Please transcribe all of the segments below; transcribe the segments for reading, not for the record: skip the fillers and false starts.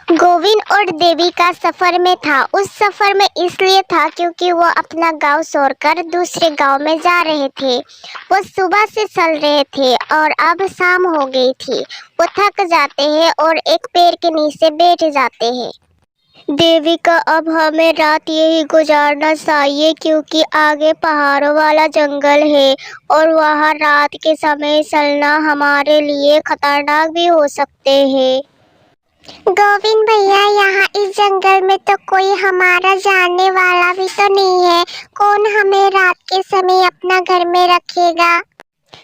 गोविंद और देवी का सफर में था। उस सफर में इसलिए था क्योंकि वो अपना गांव छोड़कर दूसरे गांव में जा रहे थे। वो सुबह से चल रहे थे और अब शाम हो गई थी। वो थक जाते हैं और एक पेड़ के नीचे बैठ जाते हैं। देवी का अब हमें रात यही गुजारना चाहिए क्योंकि आगे पहाड़ों वाला जंगल है और वहाँ रात के समय चलना हमारे लिए खतरनाक भी हो सकते हैं। गोविंद भैया, यहाँ इस जंगल में तो कोई हमारा जानने वाला भी तो नहीं है। कौन हमें रात के समय अपना घर में रखेगा?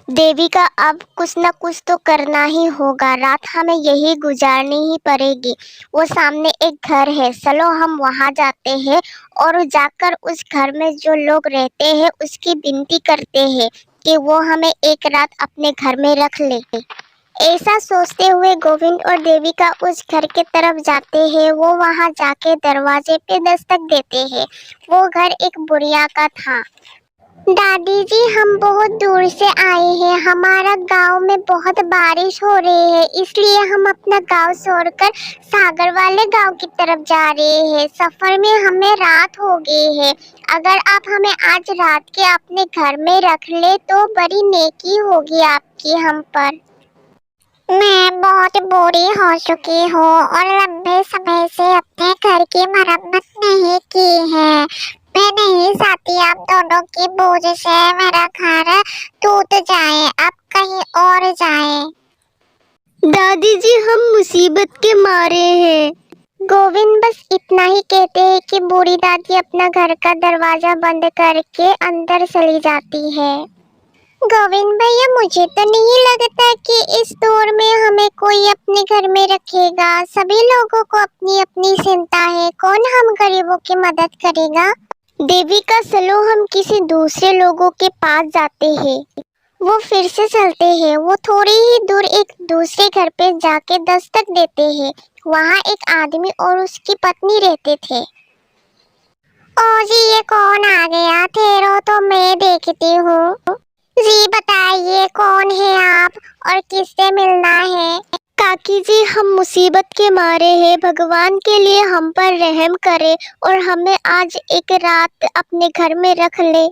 देवी का अब कुछ न कुछ तो करना ही होगा। रात हमें यही गुजारनी ही पड़ेगी। वो सामने एक घर है, चलो हम वहाँ जाते हैं और जाकर उस घर में जो लोग रहते हैं उसकी विनती करते हैं कि वो हमें एक रात अपने घर में रख ले। ऐसा सोचते हुए गोविंद और देवी का उस घर के तरफ जाते हैं। वो वहां जाके दरवाजे पे दस्तक देते हैं। वो घर एक बुढ़िया का था। दादी जी, हम बहुत दूर से आए हैं। हमारा गांव में बहुत बारिश हो रही है, इसलिए हम अपना गांव छोड़कर सागर वाले गांव की तरफ जा रहे हैं। सफर में हमें रात हो गई है। अगर आप हमें आज रात के अपने घर में रख ले तो बड़ी नेकी होगी आपकी हम पर। मैं बहुत बूढ़ी हो चुकी हूँ और लंबे समय से अपने घर की मरम्मत नहीं की है। मैं नहीं चाहती आप दोनों की बोझ से मेरा घर टूट जाए, अब कहीं और जाए। दादी जी, हम मुसीबत के मारे हैं। गोविंद बस इतना ही कहते हैं कि बूढ़ी दादी अपना घर का दरवाजा बंद करके अंदर चली जाती है। गोविंद भैया, मुझे तो नहीं लगता कि इस दौर में हमें कोई अपने घर में रखेगा। सभी लोगों को अपनी अपनी चिंता है। कौन हम गरीबों की मदद करेगा? देवी का चलो हम किसी दूसरे लोगों के पास जाते हैं। वो फिर से चलते हैं। वो थोड़ी ही दूर एक दूसरे घर पे जाके दस्तक देते हैं। वहाँ एक आदमी और उसकी पत्नी रहते थे। ओ जी, ये कौन आ गया? ठहरो तो मैं देखती हूँ। जी बताइए, कौन है आप और किससे मिलना है? काकी जी, हम मुसीबत के मारे हैं। भगवान के लिए हम पर रहम करे और हमें आज एक रात अपने घर में रख ले।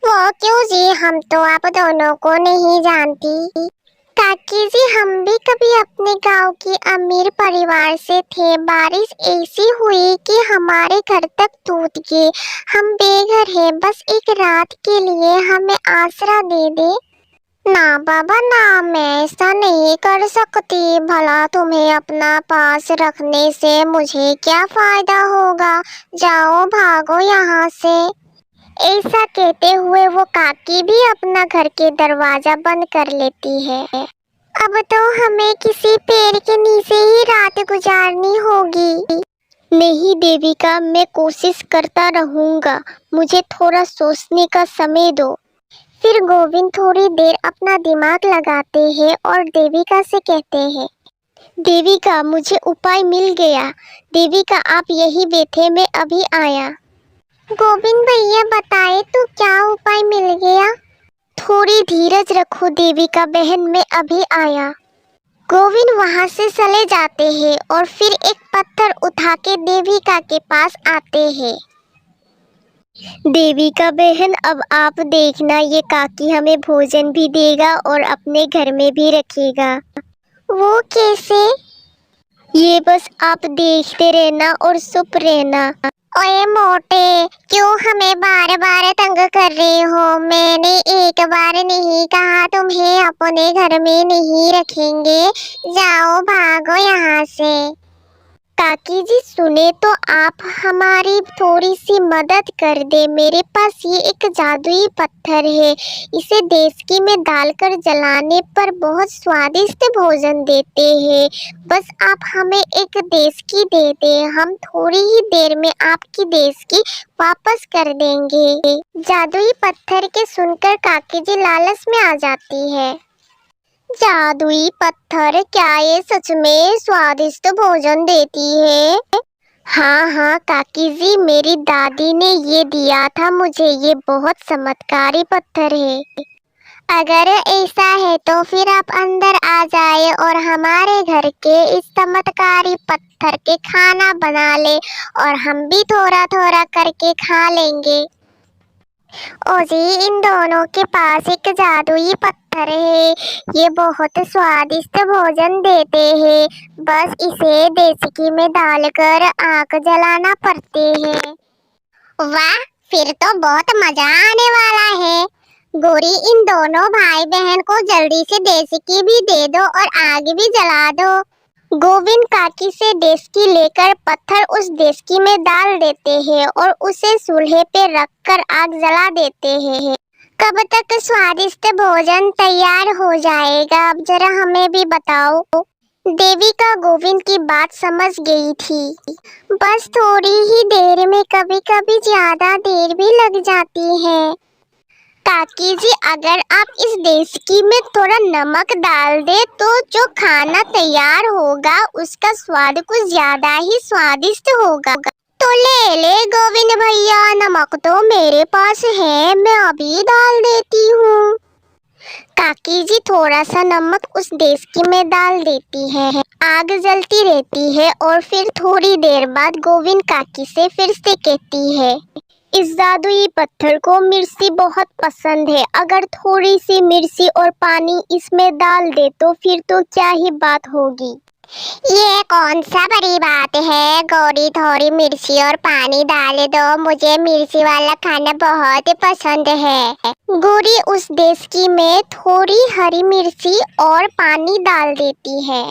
वो क्यों जी, हम तो आप दोनों को नहीं जानती। काकी जी, हम भी कभी अपने गांव की अमीर परिवार से थे। बारिश ऐसी हुई कि हमारे घर तक टूट गए। हम बेघर हैं। बस एक रात के लिए हमें आसरा दे दे। ना बाबा ना, मैं ऐसा नहीं कर सकती। भला तुम्हें अपना पास रखने से मुझे क्या फायदा होगा? जाओ, भागो यहाँ से। ऐसा कहते हुए वो काकी भी अपना घर के दरवाजा बंद कर लेती है। अब तो हमें किसी पेड़ के नीचे ही रात गुजारनी होगी। नहीं देविका, मैं कोशिश करता रहूंगा। मुझे थोड़ा सोचने का समय दो। फिर गोविंद थोड़ी देर अपना दिमाग लगाते हैं और देविका से कहते हैं, देविका मुझे उपाय मिल गया। देविका आप यही बैठे, मैं अभी आया। गोविंद भैया बताए तो क्या उपाय मिल गया? थोड़ी धीरज रखो देविका बहन, मैं अभी आया। गोविंद वहां से चले जाते हैं और फिर एक पत्थर उठा के देविका के पास आते हैं। देविका बहन, अब आप देखना, ये काकी हमें भोजन भी देगा और अपने घर में भी रखेगा। वो कैसे? ये बस आप देखते रहना और चुप रहना। ओए मोटे, क्यों हमें बार बार तंग कर रहे हो? मैंने एक बार नहीं कहा तुम्हें अपने घर में नहीं रखेंगे। जाओ, भागो यहाँ से। काकी जी सुने तो आप हमारी थोड़ी सी मदद कर दे। मेरे पास ये एक जादुई पत्थर है। इसे देसकी में डालकर जलाने पर बहुत स्वादिष्ट भोजन देते हैं। बस आप हमें एक देसकी दे दे, हम थोड़ी ही देर में आपकी देसकी वापस कर देंगे। जादुई पत्थर के सुनकर काकी जी लालच में आ जाती है। जादुई पत्थर, क्या ये सच में स्वादिष्ट भोजन देती है? हाँ हाँ काकी जी, मेरी दादी ने ये दिया था मुझे। ये बहुत चमत्कारी पत्थर है। अगर ऐसा है तो फिर आप अंदर आ जाए और हमारे घर के इस चमत्कारी पत्थर के खाना बना ले और हम भी थोड़ा थोड़ा करके खा लेंगे। ओ जी, इन दोनों के पास एक जादुई पत्थर है। ये बहुत स्वादिष्ट भोजन देते हैं। बस इसे देचकी में डालकर आग जलाना पड़ते हैं। वाह, फिर तो बहुत मजा आने वाला है। गौरी, इन दोनों भाई बहन को जल्दी से देचकी भी दे दो और आग भी जला दो। गोविंद काकी से देचकी लेकर पत्थर उस देचकी में डाल देते हैं और उसे चूल्हे पे रखकर आग जला देते हैं। कब तक स्वादिष्ट भोजन तैयार हो जाएगा, अब जरा हमें भी बताओ। देविका गोविंद की बात समझ गई थी। बस थोड़ी ही देर में, कभी कभी ज्यादा देर भी लग जाती है। काकी जी, अगर आप इस देचकी में थोड़ा नमक डाल दे तो जो खाना तैयार होगा उसका स्वाद कुछ ज्यादा ही स्वादिष्ट होगा। तो ले ले गोविंद भैया, नमक तो मेरे पास है, मैं अभी डाल देती हूँ। काकी जी थोड़ा सा नमक उस देचकी में डाल देती है। आग जलती रहती है और फिर थोड़ी देर बाद गोविंद काकी से फिर से कहती है, इस जादुई पत्थर को मिर्ची बहुत पसंद है। अगर थोड़ी सी मिर्ची और पानी इसमें डाल दे तो फिर तो क्या ही बात होगी। ये कौन सा बड़ी बात है गौरी, थोड़ी मिर्ची और पानी डाल दो, मुझे मिर्ची वाला खाना बहुत पसंद है। गौरी उस देचकी में थोड़ी हरी मिर्ची और पानी डाल देती है।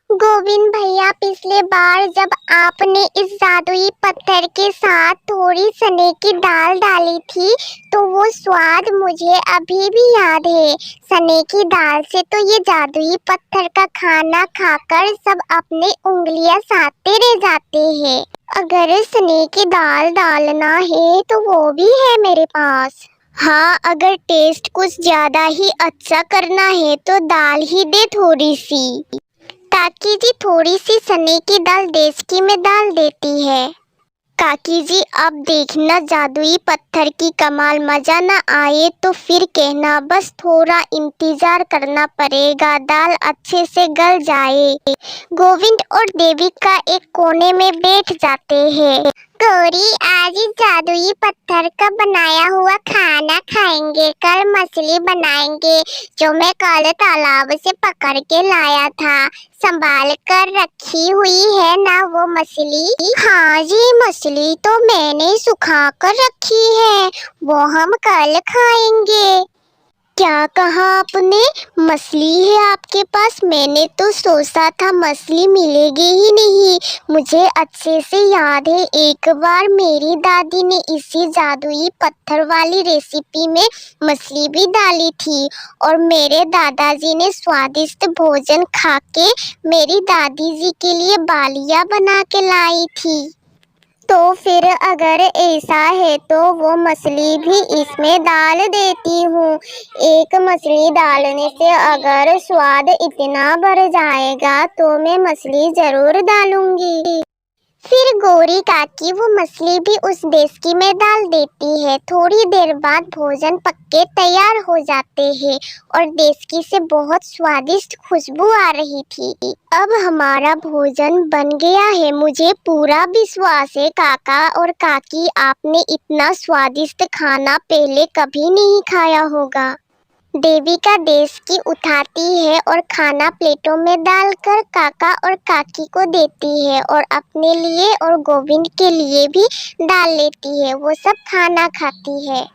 गोविंद भैया, पिछले बार जब आपने इस जादुई पत्थर के साथ थोड़ी चने की दाल डाली थी तो वो स्वाद मुझे अभी भी याद है। चने की दाल से तो ये जादुई पत्थर का खाना खाकर सब अपने उंगलियां चाटते रह जाते हैं। अगर चने की दाल डालना है तो वो भी है मेरे पास। हाँ, अगर टेस्ट कुछ ज्यादा ही अच्छा करना है तो दाल ही दे थोड़ी सी। काकी जी थोड़ी सी चने की दाल देचकी में डाल देती है। काकी जी, अब देखना जादुई पत्थर की कमाल, मजा ना आए तो फिर कहना, बस थोड़ा इंतजार करना पड़ेगा, दाल अच्छे से गल जाए। गोविंद और देविका एक कोने में बैठ जाते हैं। गौरी, आज इस जादुई पत्थर का बनाया हुआ खाना खाएंगे। कल मछली बनाएंगे जो मैं कल तालाब से पकड़ के लाया था। संभाल कर रखी हुई है ना वो मछली? हाँ जी, मछली तो मैंने सुखा कर रखी है, वो हम कल खाएंगे। क्या कहा आपने? मछली है आपके पास? मैंने तो सोचा था मछली मिलेगी ही नहीं। मुझे अच्छे से याद है, एक बार मेरी दादी ने इसी जादुई पत्थर वाली रेसिपी में मछली भी डाली थी और मेरे दादाजी ने स्वादिष्ट भोजन खा के मेरी दादी जी के लिए बालियां बना के लाई थी। तो फिर अगर ऐसा है तो वो मछली भी इसमें डाल देती हूँ। एक मछली डालने से अगर स्वाद इतना बढ़ जाएगा तो मैं मछली जरूर डालूंगी। फिर गौरी काकी वो मछली भी उस देचकी में डाल देती है। थोड़ी देर बाद भोजन पक्के तैयार हो जाते हैं और देचकी से बहुत स्वादिष्ट खुशबू आ रही थी। अब हमारा भोजन बन गया है, मुझे पूरा विश्वास है काका और काकी, आपने इतना स्वादिष्ट खाना पहले कभी नहीं खाया होगा। देविका देचकी उठाती है और खाना प्लेटों में डालकर काका और काकी को देती है और अपने लिए और गोविंद के लिए भी डाल लेती है। वो सब खाना खाती है।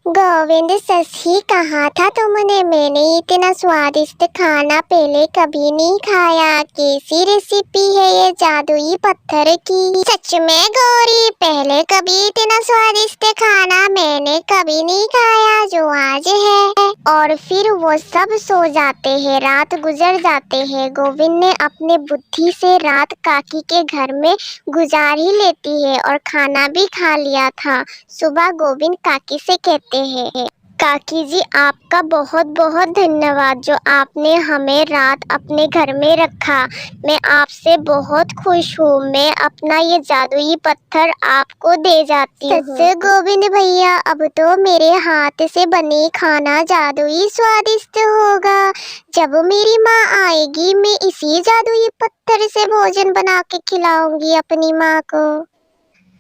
गोविंद, सच ही कहा था तुमने, मैंने इतना स्वादिष्ट खाना पहले कभी नहीं खाया। कैसी रेसिपी है ये जादुई पत्थर की? सच में गौरी, पहले कभी इतना स्वादिष्ट खाना मैंने कभी नहीं खाया जो आज है। और फिर वो सब सो जाते हैं, रात गुजर जाते हैं। गोविंद ने अपने बुद्धि से रात काकी के घर में गुजार ही लेती है और खाना भी खा लिया था। सुबह गोविंद काकी से कहते हैं, काकी जी, आपका बहुत बहुत धन्यवाद जो आपने हमें रात अपने घर में रखा। मैं आपसे बहुत खुश हूँ। मैं अपना ये जादुई पत्थर आपको दे जाती हूँ। सच गोविंद भैया, अब तो मेरे हाथ से बने खाना जादुई स्वादिष्ट होगा। जब मेरी माँ आएगी मैं इसी जादुई पत्थर से भोजन बना के खिलाऊंगी अपनी माँ को।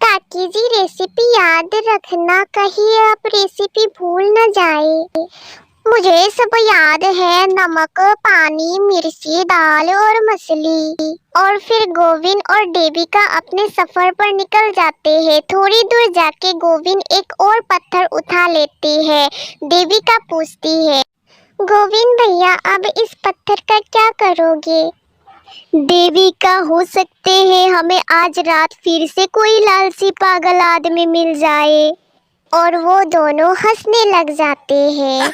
काकी जी, रेसिपी याद रखना, कहीं आप रेसिपी भूल न जाए। मुझे सब याद है, नमक, पानी, मिर्ची, दाल और मछली। और फिर गोविंद और देविका अपने सफर पर निकल जाते हैं। थोड़ी दूर जाके गोविंद एक और पत्थर उठा लेते हैं। देविका पूछती है, गोविंद भैया, अब इस पत्थर का क्या करोगे? देविका, हो सकते हैं हमें आज रात फिर से कोई लालची पागल आदमी मिल जाए। और वो दोनों हंसने लग जाते हैं।